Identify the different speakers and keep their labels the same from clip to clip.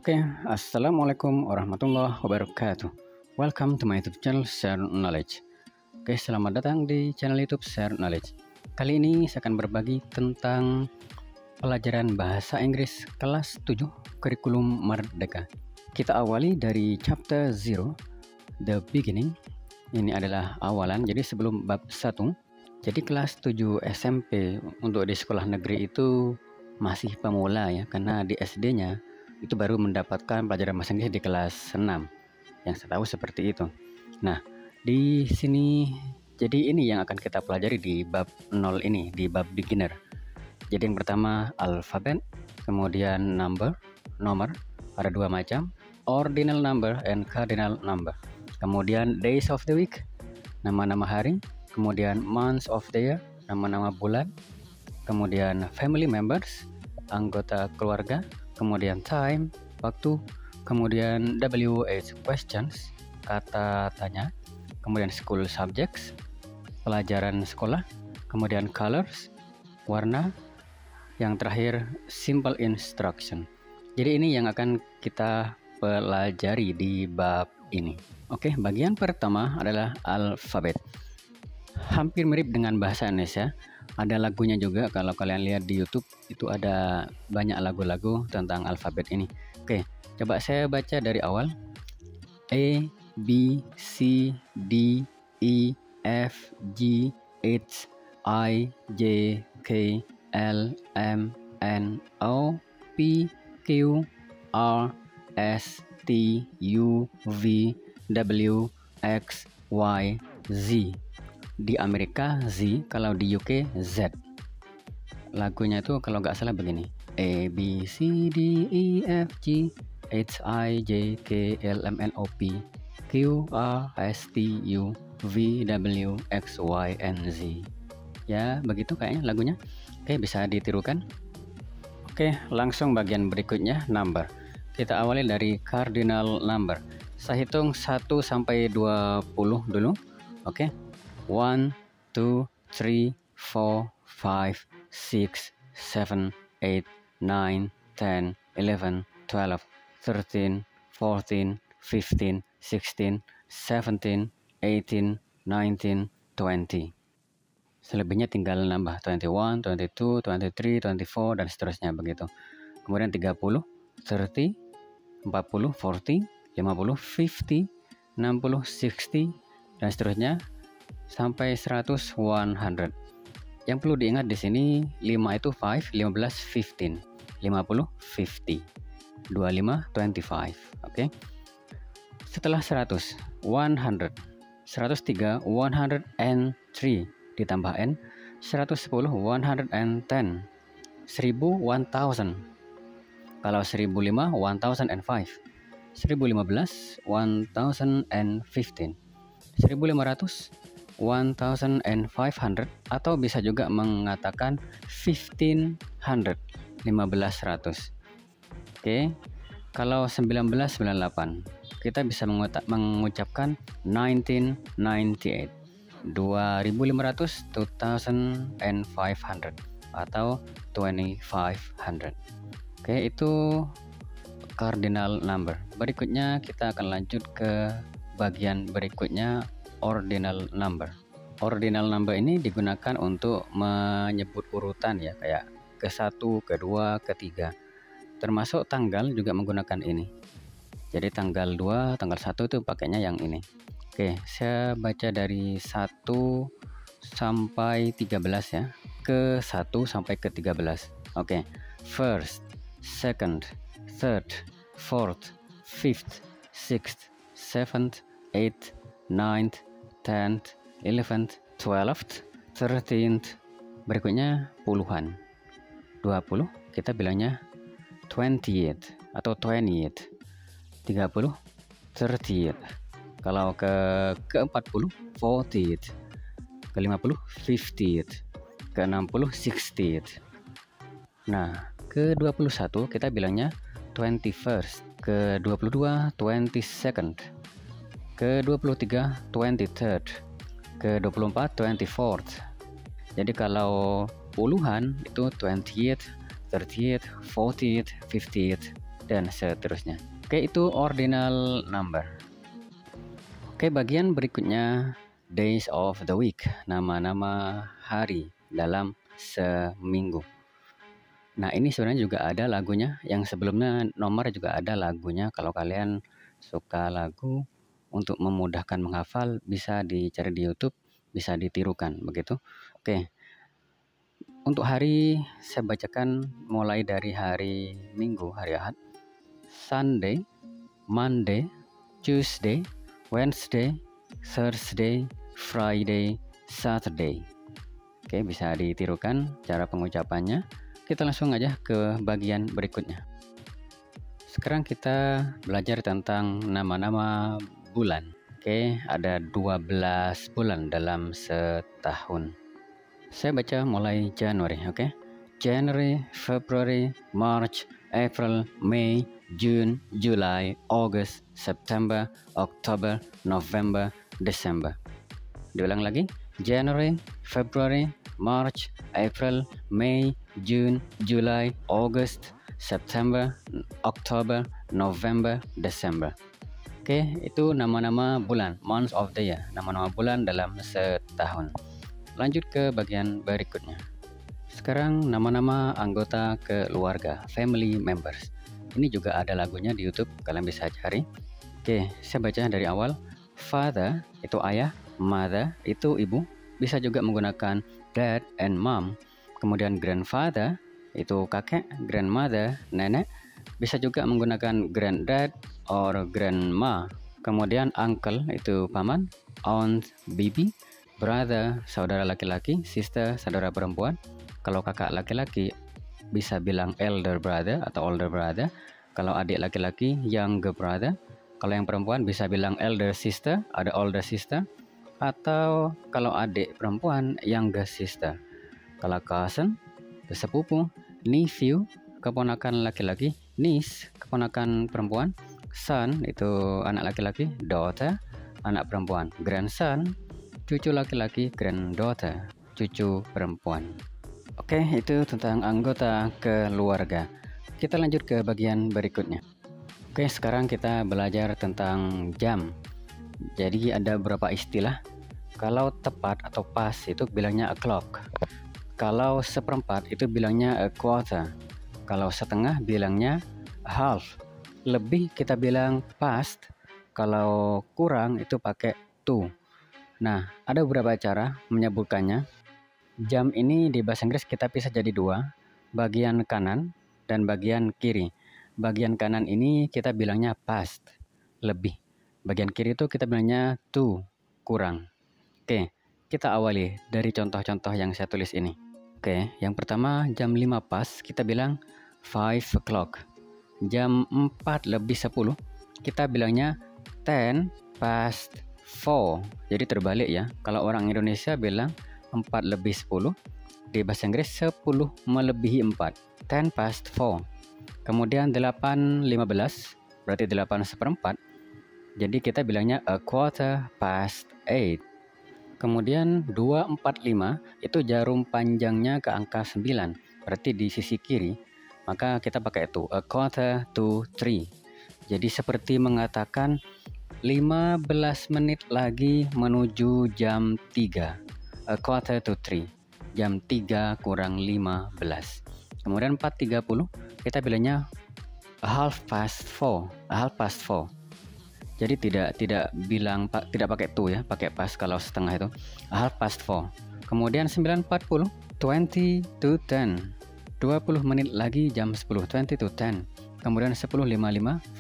Speaker 1: Oke, Assalamualaikum warahmatullahi wabarakatuh. Welcome to my YouTube channel Share Knowledge. Oke, selamat datang di channel YouTube Share Knowledge. Kali ini saya akan berbagi tentang pelajaran bahasa Inggris kelas 7 kurikulum Merdeka. Kita awali dari chapter 0, The Beginning. Ini adalah awalan, jadi sebelum bab 1. Jadi kelas 7 SMP untuk di sekolah negeri itu masih pemula ya, karena di SD-nya itu baru mendapatkan pelajaran bahasa Inggris di kelas 6. Yang saya tahu seperti itu. Nah, di sini jadi ini yang akan kita pelajari di bab 0 ini, di bab beginner. Jadi yang pertama alfabet, kemudian nomor, ada dua macam, ordinal number and cardinal number. Kemudian days of the week, nama-nama hari, kemudian months of the year, nama-nama bulan, kemudian family members, anggota keluarga, kemudian time, waktu, kemudian WH questions, kata tanya, kemudian school subjects, pelajaran sekolah, kemudian colors, warna, yang terakhir simple instruction. Jadi ini yang akan kita pelajari di bab ini. Oke, bagian pertama adalah alfabet. Hampir mirip dengan bahasa Indonesia. Ada lagunya juga, kalau kalian lihat di YouTube itu ada banyak lagu-lagu tentang alfabet ini. Oke, coba saya baca dari awal. A, B, C, D, E, F, G, H, I, J, K, L, M, N, O, P, Q, R, S, T, U, V, W, X, Y, Z. Di Amerika Z, kalau di UK Z. Lagunya itu kalau nggak salah begini: A B C D E F G H I J K L M N O P Q R S T U V W X Y and Z. Ya begitu kayaknya lagunya. Oke, bisa ditirukan. Oke, langsung bagian berikutnya, number. Kita awali dari cardinal number. Saya hitung 1 sampai 20 dulu. Oke. 1, 2, 3, 4, 5, 6, 7, 8, 9, 10, 11, 12, 13, 14, 15, 16, 17, 18, 19, 20. Selebihnya tinggal nambah 21, 22, 23, 24 dan seterusnya begitu. Kemudian 30, 30, 40, 40, 50, 60, 60 dan seterusnya sampai 100, 100. Yang perlu diingat di sini 5 itu 5, 15 15, 50 50, 25 25. Oke. Setelah 100, 100, 103, 103 ditambah n, 110, 110, 1000, 1000. Kalau 1005, 1005, 1015, 1015, 1500, 1500, atau bisa juga mengatakan 1500, 1500. Oke. Kalau 1998 kita bisa mengucapkan 1998, 2500, 2500 atau 2500. Oke, itu cardinal number. Berikutnya kita akan lanjut ke bagian berikutnya, ordinal number. Ordinal number ini digunakan untuk menyebut urutan ya, kayak ke-1, ke-2, ke-3. Termasuk tanggal juga menggunakan ini. Jadi tanggal 2, tanggal 1 itu pakainya yang ini. Oke, saya baca dari 1 sampai 13 ya. Ke-1 sampai ke-13. Oke. First, second, third, fourth, fifth, sixth, seventh, 8th, 9th, 10th, 11th, 12th, 13th. Berikutnya puluhan. 20 kita bilangnya 20th atau 20th. 30 30th. Kalau ke-40 40th. Ke-50 50th. Ke-60 60th. Nah, ke-21 kita bilangnya 21st. Ke-22 22nd. Ke-23 23rd, ke-24 24th. Jadi kalau puluhan itu 20th, 30th, 40th, 50th. dan seterusnya. Oke, itu ordinal number. Oke, bagian berikutnya days of the week, nama-nama hari dalam seminggu. Nah, ini sebenarnya juga ada lagunya, yang sebelumnya nomor juga ada lagunya. Kalau kalian suka lagu untuk memudahkan menghafal, bisa dicari di YouTube, bisa ditirukan begitu. Oke. Untuk hari saya bacakan mulai dari hari Minggu, hari Ahad. Sunday, Monday, Tuesday, Wednesday, Thursday, Friday, Saturday. Oke, bisa ditirukan cara pengucapannya. Kita langsung aja ke bagian berikutnya. Sekarang kita belajar tentang nama-nama bulan. Oke, ada 12 bulan dalam setahun. Saya baca mulai Januari, oke? January, February, March, April, May, June, July, August, September, October, November, December. Diulang lagi. January, February, March, April, May, June, July, August, September, October, November, December. Oke, itu nama-nama bulan, months of the year, nama-nama bulan dalam setahun. Lanjut ke bagian berikutnya. Sekarang nama-nama anggota keluarga, family members. Ini juga ada lagunya di YouTube, kalian bisa cari. Oke, saya baca dari awal. Father itu ayah, mother itu ibu, bisa juga menggunakan dad and mom. Kemudian grandfather itu kakek, grandmother nenek, bisa juga menggunakan granddad or grandma. Kemudian uncle itu paman, aunt bibi, brother saudara laki-laki, sister saudara perempuan. Kalau kakak laki-laki bisa bilang elder brother atau older brother. Kalau adik laki-laki younger brother. Kalau yang perempuan bisa bilang elder sister, ada older sister. Atau kalau adik perempuan younger sister. Kalau cousin, sepupu, nephew, keponakan laki-laki, niece, keponakan perempuan, son itu anak laki-laki, daughter, anak perempuan, grandson, cucu laki-laki, granddaughter, cucu perempuan. Oke, itu tentang anggota keluarga. Kita lanjut ke bagian berikutnya. Oke, sekarang kita belajar tentang jam. Jadi ada beberapa istilah. Kalau tepat atau pas itu bilangnya o'clock. Kalau seperempat itu bilangnya a quarter. Kalau setengah bilangnya half. Lebih kita bilang past. Kalau kurang itu pakai to. Nah, ada beberapa cara menyebutkannya. Jam ini di bahasa Inggris kita bisa jadi dua, bagian kanan dan bagian kiri. Bagian kanan ini kita bilangnya past, lebih. Bagian kiri itu kita bilangnya to, kurang. Oke, kita awali dari contoh-contoh yang saya tulis ini. Oke, yang pertama jam 5 pas kita bilang 5 o'clock. Jam 4 lebih 10 kita bilangnya 10 past 4. Jadi terbalik ya. Kalau orang Indonesia bilang 4 lebih 10, di bahasa Inggris 10 melebihi 4, 10 past 4. Kemudian 8.15 berarti 8 seperempat, jadi kita bilangnya a quarter past 8. Kemudian 2.45 itu jarum panjangnya ke angka 9, berarti di sisi kiri, maka kita pakai itu a quarter to 3. Jadi seperti mengatakan 15 menit lagi menuju jam 3, a quarter to 3, jam 3 kurang 15. Kemudian 4.30 kita bilangnya a half past 4, a half past 4. Jadi tidak bilang tidak pakai to ya, pakai pas kalau setengah itu, a half past 4. Kemudian 9.40, 20 to 10, 20 menit lagi jam 10, 20 to 10. Kemudian 10.55,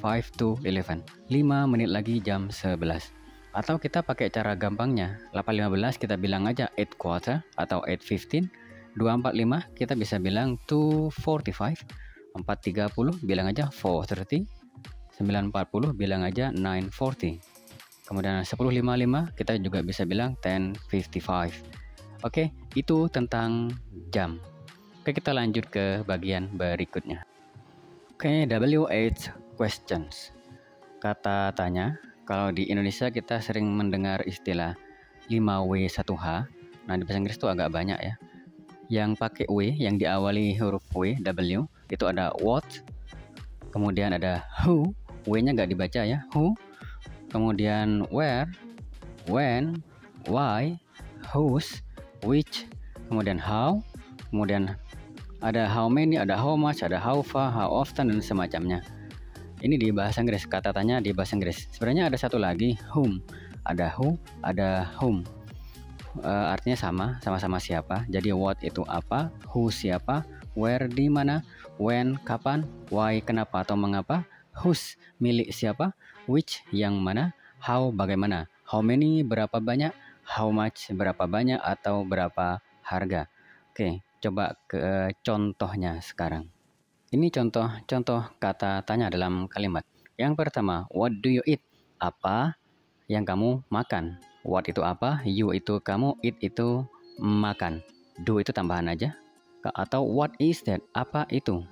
Speaker 1: 5 to 11, 5 menit lagi jam 11. Atau kita pakai cara gampangnya, 8.15 kita bilang aja 8 quarter atau 8.15. 2.45 kita bisa bilang 2.45. 4.30 bilang aja 4.30. 9.40 bilang aja 9.40. Kemudian 10.55 kita juga bisa bilang 10.55. Oke, itu tentang jam. Oke, kita lanjut ke bagian berikutnya. Oke, W8 questions. Kata tanya. Kalau di Indonesia kita sering mendengar istilah 5W1H. Nah, di bahasa Inggris itu agak banyak ya. Yang pakai W, yang diawali huruf W, W, itu ada what. kemudian ada who, W-nya nggak dibaca ya, who, kemudian where, when, why, whose, which, kemudian how, kemudian ada how many, ada how much, ada how far, how often, dan semacamnya. Ini di bahasa Inggris, kata tanya di bahasa Inggris. Sebenarnya ada satu lagi, whom. Ada who, ada whom. Artinya sama-sama siapa. Jadi what itu apa, who siapa, where di mana, when kapan, why kenapa atau mengapa, whose milik siapa, which yang mana, how bagaimana, how many berapa banyak, how much berapa banyak atau berapa harga. Oke, coba ke contohnya sekarang. Ini contoh kata tanya dalam kalimat. Yang pertama, what do you eat? Apa yang kamu makan? What itu apa? You itu kamu, eat itu makan. Do itu tambahan aja. Atau what is that? Apa itu?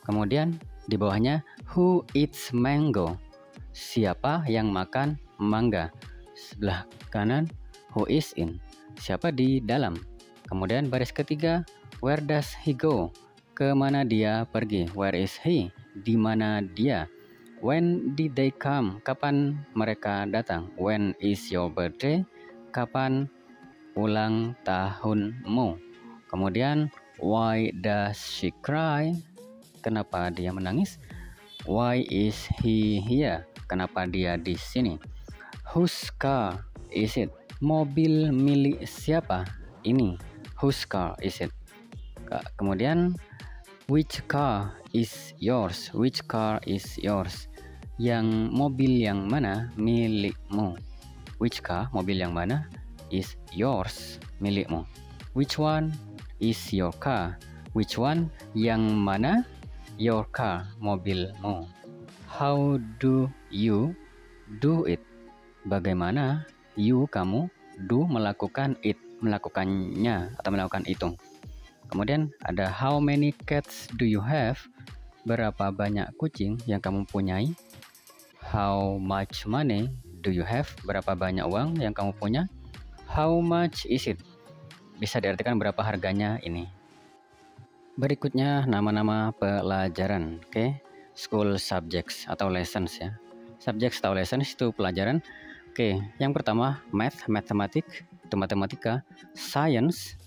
Speaker 1: Kemudian di bawahnya, who eats mango? Siapa yang makan mangga? Sebelah kanan, who is in? Siapa di dalam? Kemudian baris ketiga, where does he go? Kemana dia pergi? Where is he? Di mana dia? When did they come? Kapan mereka datang? When is your birthday? Kapan ulang tahunmu? Kemudian, why does she cry? Kenapa dia menangis? Why is he here? Kenapa dia di sini? Whose car is it? Mobil milik siapa ini? Whose car is it? Kemudian, which car is yours? Which car is yours? Yang mobil yang mana milikmu? Which car, mobil yang mana, is yours, milikmu? Which one is your car? Which one, yang mana, your car, mobilmu? How do you do it? Bagaimana you, kamu, do, melakukan it, melakukannya atau melakukan itu. Kemudian ada how many cats do you have? Berapa banyak kucing yang kamu punyai? How much money do you have? Berapa banyak uang yang kamu punya? How much is it? Bisa diartikan berapa harganya ini. Berikutnya nama-nama pelajaran. Oke, school subjects atau lessons ya. Subjects atau lessons itu pelajaran. Oke, yang pertama math, matematik, itu matematika. Science,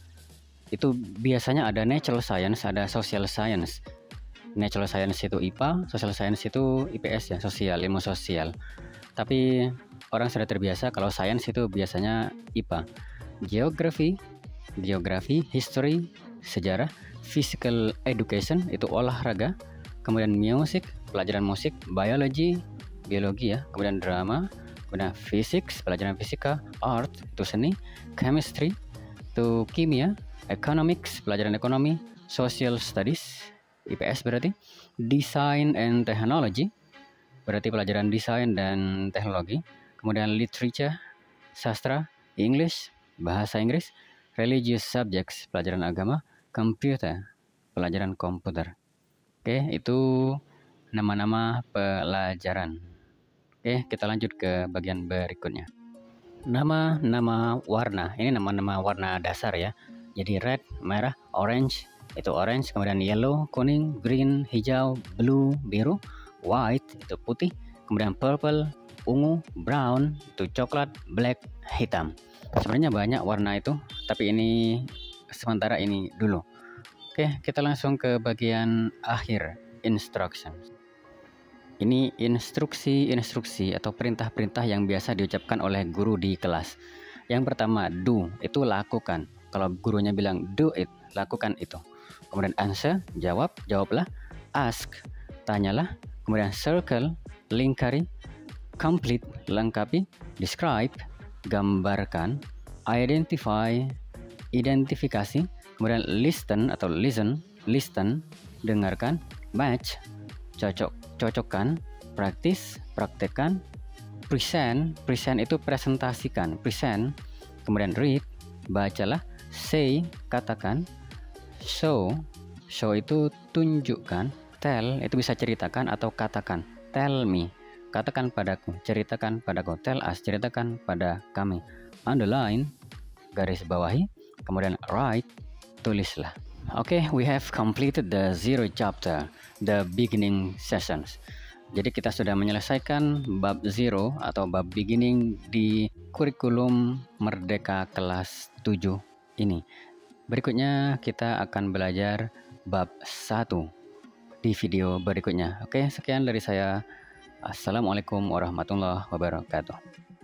Speaker 1: itu biasanya ada natural science, ada social science. Natural science itu IPA, social science itu IPS ya, sosial, ilmu sosial. Tapi orang sudah terbiasa kalau science itu biasanya IPA. Geography, history, sejarah, physical education itu olahraga, kemudian music, pelajaran musik, biology, biologi ya, kemudian drama, kemudian physics, pelajaran fisika, art itu seni, chemistry itu kimia, economics, pelajaran ekonomi, social studies, IPS berarti, design and technology, berarti pelajaran desain dan teknologi, kemudian literature, sastra, English, bahasa Inggris, religious subjects, pelajaran agama, computer, pelajaran komputer. Oke, itu nama-nama pelajaran. Oke, kita lanjut ke bagian berikutnya. Nama-nama warna, ini nama-nama warna dasar ya. Jadi red, merah, orange, itu orange, kemudian yellow, kuning, green, hijau, blue, biru, white, itu putih, kemudian purple, ungu, brown, itu coklat, black, hitam. Sebenarnya banyak warna itu, tapi ini sementara ini dulu. Oke, kita langsung ke bagian akhir, instructions. Ini instruksi atau perintah-perintah yang biasa diucapkan oleh guru di kelas. Yang pertama, do, itu lakukan. Kalau gurunya bilang do it, lakukan itu. Kemudian answer, jawablah. Ask, tanyalah. Kemudian circle, lingkari. Complete, lengkapi. Describe, gambarkan. Identify, identifikasi. Kemudian listen atau listen, dengarkan. Match, cocokkan. Practice, praktekkan. Present itu presentasikan, present. Kemudian read, bacalah. Say, katakan. Show itu tunjukkan. Tell itu bisa ceritakan atau katakan. Tell me, katakan padaku, ceritakan padaku. Tell us, ceritakan pada kami. Underline, garis bawahi. Kemudian write, tulislah. Okay, we have completed the zero chapter, the beginning sessions. Jadi kita sudah menyelesaikan bab zero atau bab beginning di kurikulum Merdeka kelas 7 ini. Berikutnya kita akan belajar bab 1 di video berikutnya. Oke, sekian dari saya. Assalamualaikum warahmatullahi wabarakatuh.